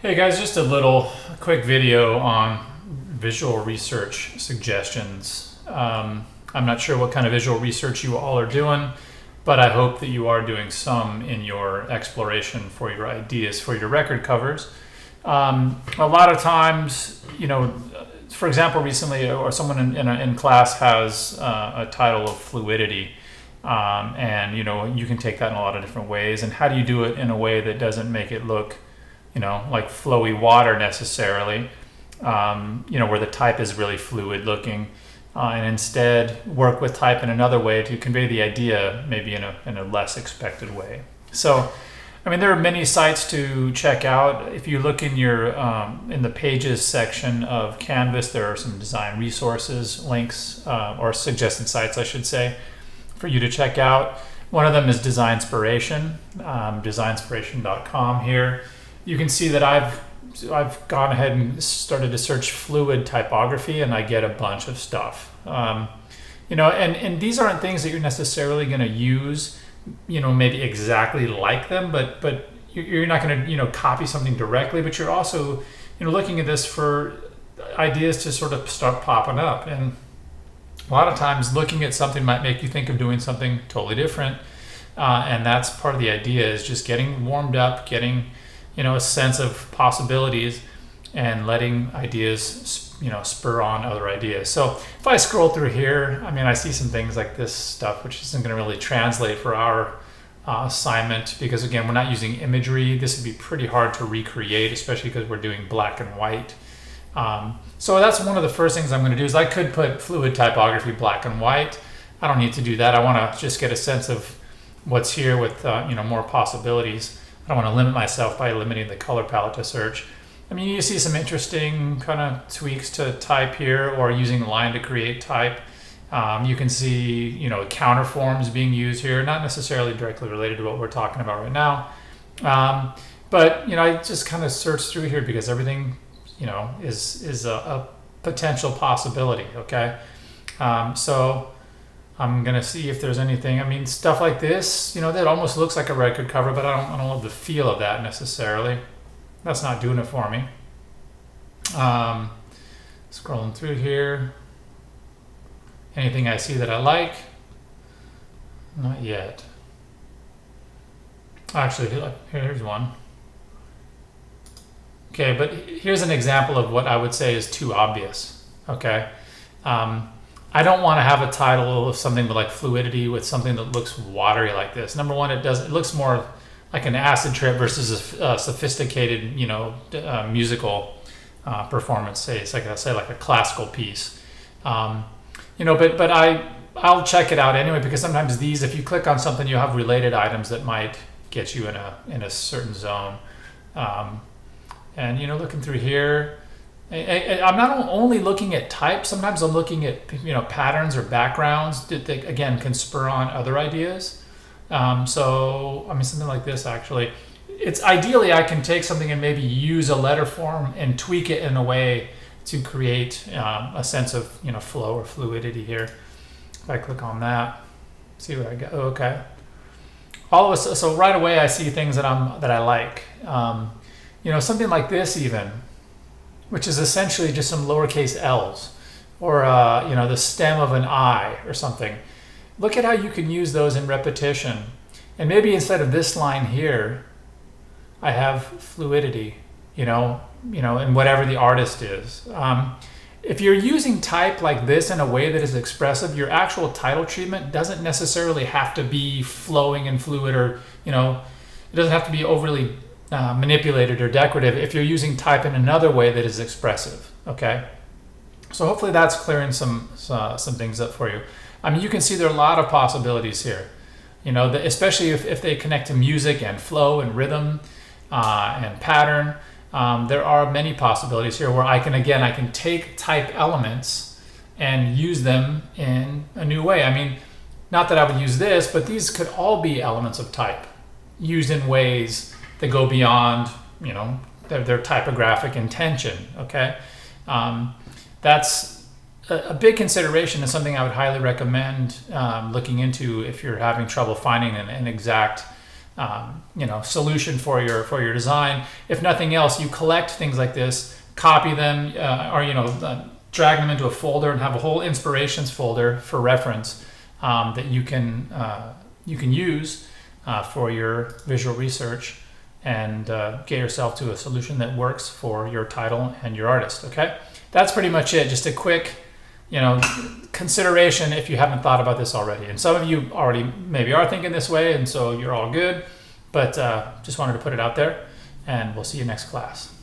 Hey guys, just a little quick video on visual research suggestions. I'm not sure what kind of visual research you all are doing, but I hope that you are doing some in your exploration for your ideas for your record covers. A lot of times, for example, recently, or someone in class has a title of fluidity. And you can take that in a lot of different ways. And how do you do it in a way that doesn't make it look like flowy water necessarily, where the type is really fluid looking, and instead work with type in another way to convey the idea, maybe in a less expected way. So, there are many sites to check out. If you look in in the pages section of Canvas, there are some design resources, links, or suggested sites, I should say, for you to check out. One of them is Designspiration, designspiration.com here. You can see that I've gone ahead and started to search fluid typography, and I get a bunch of stuff. And these aren't things that you're necessarily going to use, maybe exactly like them, but you're not going to copy something directly. But you're also looking at this for ideas to sort of start popping up. And a lot of times, looking at something might make you think of doing something totally different, and that's part of the idea, is just getting warmed up, getting a sense of possibilities, and letting ideas spur on other ideas. So if I scroll through here, I see some things like this stuff, which isn't going to really translate for our assignment, because again, we're not using imagery. This would be pretty hard to recreate, especially because we're doing black and white. So that's one of the first things I'm going to do, is I could put fluid typography black and white. I don't need to do that. I want to just get a sense of what's here with more possibilities. I don't want to limit myself by limiting the color palette to search. You see some interesting kind of tweaks to type here, or using line to create type. You can see counterforms being used here, not necessarily directly related to what we're talking about right now. But I just kind of searched through here because everything is a potential possibility. Okay, so I'm gonna see if there's anything. Stuff like this, that almost looks like a record cover, but I don't love the feel of that necessarily. That's not doing it for me. Scrolling through here, anything I see that I like? Not yet. Actually, here's one. Okay, but here's an example of what I would say is too obvious. Okay, I don't want to have a title of something like fluidity with something that looks watery like this. Number one, it looks more like an acid trip versus a sophisticated, musical performance. Say it's like a classical piece. But I'll check it out anyway, because sometimes these, if you click on something, you have related items that might get you in a certain zone. And looking through here, I'm not only looking at type. Sometimes I'm looking at patterns or backgrounds that again can spur on other ideas. Something like this, actually, it's ideally I can take something and maybe use a letter form and tweak it in a way to create a sense of flow or fluidity here. If I click on that, see what I get. Okay, so right away I see things that I like. Something like this even, which is essentially just some lowercase l's, or the stem of an I or something. Look at how you can use those in repetition. And maybe instead of this line here, I have fluidity, and whatever the artist is. If you're using type like this in a way that is expressive, your actual title treatment doesn't necessarily have to be flowing and fluid, or, it doesn't have to be overly manipulated or decorative if you're using type in another way that is expressive. Okay, so hopefully that's clearing some things up for you. You can see there are a lot of possibilities here, especially if they connect to music and flow and rhythm and pattern. There are many possibilities here where I can take type elements and use them in a new way. Not that I would use this, but these could all be elements of type used in ways that go beyond, their typographic intention. Okay, that's a big consideration, and something I would highly recommend looking into if you're having trouble finding an exact solution for your design. If nothing else, you collect things like this, copy them, or drag them into a folder and have a whole inspirations folder for reference that you can use for your visual research and get yourself to a solution that works for your title and your artist. Okay, that's pretty much it. Just a quick consideration if you haven't thought about this already. And some of you already maybe are thinking this way, and so you're all good, but just wanted to put it out there, and we'll see you next class.